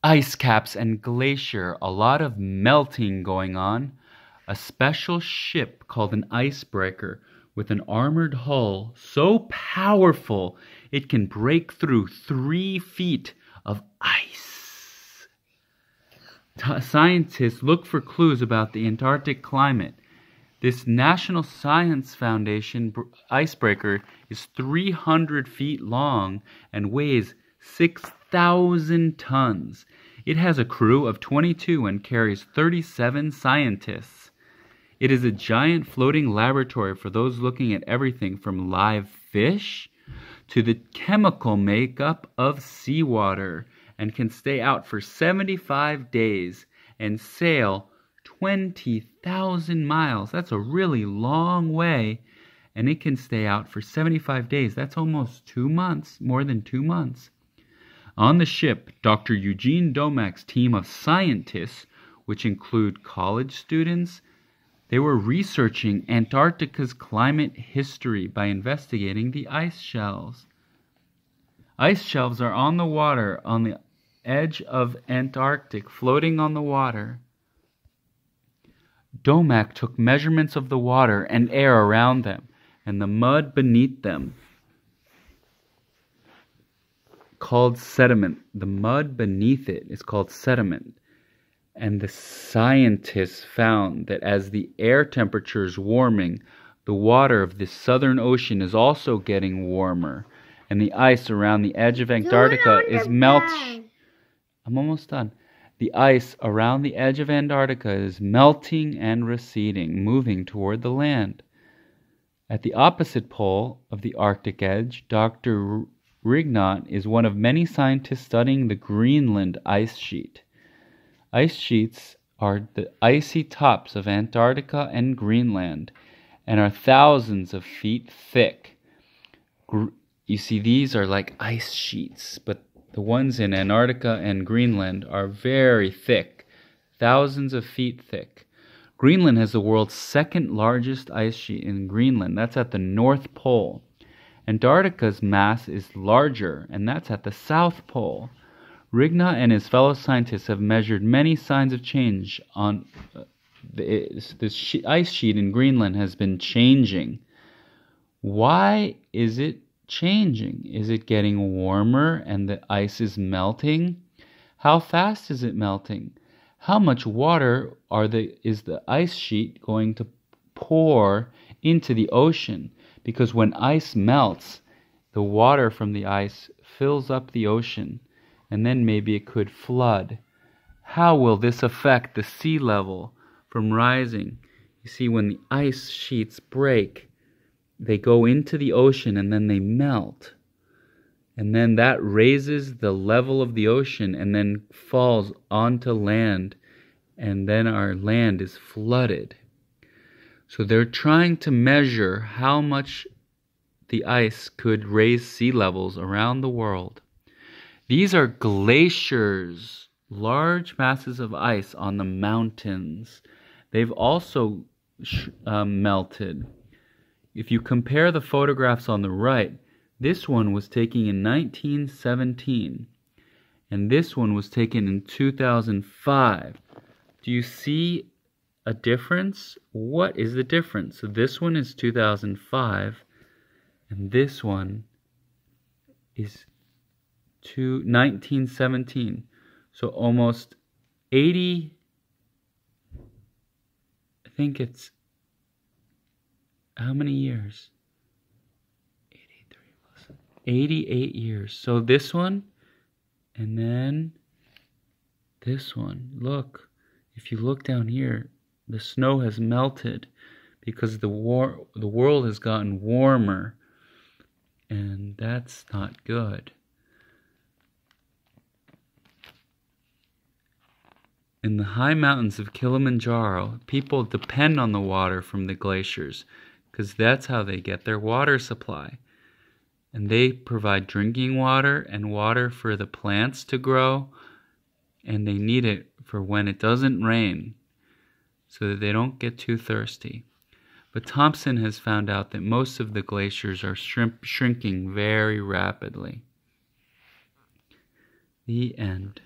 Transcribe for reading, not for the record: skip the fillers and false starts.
ice caps and glacier, a lot of melting going on. A special ship called an icebreaker with an armored hull so powerful it can break through 3 feet of ice. Scientists look for clues about the Antarctic climate. This National Science Foundation icebreaker is 300 feet long and weighs 6,000 tons. It has a crew of 22 and carries 37 scientists. It is a giant floating laboratory for those looking at everything from live fish to the chemical makeup of seawater, and can stay out for 75 days and sail 20,000 miles. That's a really long way, and it can stay out for 75 days. That's almost 2 months, more than 2 months. On the ship, Dr. Eugene Domac's team of scientists, which include college students, they were researching Antarctica's climate history by investigating the ice shelves. Ice shelves are on the water on the edge of Antarctic, floating on the water. Domac took measurements of the water and air around them and the mud beneath them, called sediment. The mud beneath it is called sediment. And the scientists found that as the air temperature is warming, the water of the Southern Ocean is also getting warmer, and the ice around the edge of Antarctica is melting. I'm almost done. The ice around the edge of Antarctica is melting and receding, moving toward the land. At the opposite pole of the Arctic edge, Dr. Rignot is one of many scientists studying the Greenland ice sheet. Ice sheets are the icy tops of Antarctica and Greenland and are thousands of feet thick. You see, these are like ice sheets, but the ones in Antarctica and Greenland are very thick, thousands of feet thick. Greenland has the world's second largest ice sheet in Greenland. That's at the North Pole. Antarctica's mass is larger, and that's at the South Pole. Rignot and his fellow scientists have measured many signs of change on this ice sheet in Greenland has been changing. Why is it changing? Is it getting warmer and the ice is melting? How fast is it melting? How much water is the ice sheet going to pour into the ocean? Because when ice melts, the water from the ice fills up the ocean, and then maybe it could flood. How will this affect the sea level from rising? You see, when the ice sheets break, they go into the ocean and then they melt. And then that raises the level of the ocean and then falls onto land, and then our land is flooded. So they're trying to measure how much the ice could raise sea levels around the world. These are glaciers, large masses of ice on the mountains. They've also melted. If you compare the photographs on the right, this one was taken in 1917, and this one was taken in 2005. Do you see a difference? What is the difference? So this one is 2005, and this one is 1917. So almost 80, I think it's, how many years? 83 plus 88 years. So this one, and then this one. Look, if you look down here, the snow has melted because the world has gotten warmer, and that's not good. In the high mountains of Kilimanjaro, people depend on the water from the glaciers because that's how they get their water supply. And they provide drinking water and water for the plants to grow, and they need it for when it doesn't rain so that they don't get too thirsty. But Thompson has found out that most of the glaciers are shrinking very rapidly. The end.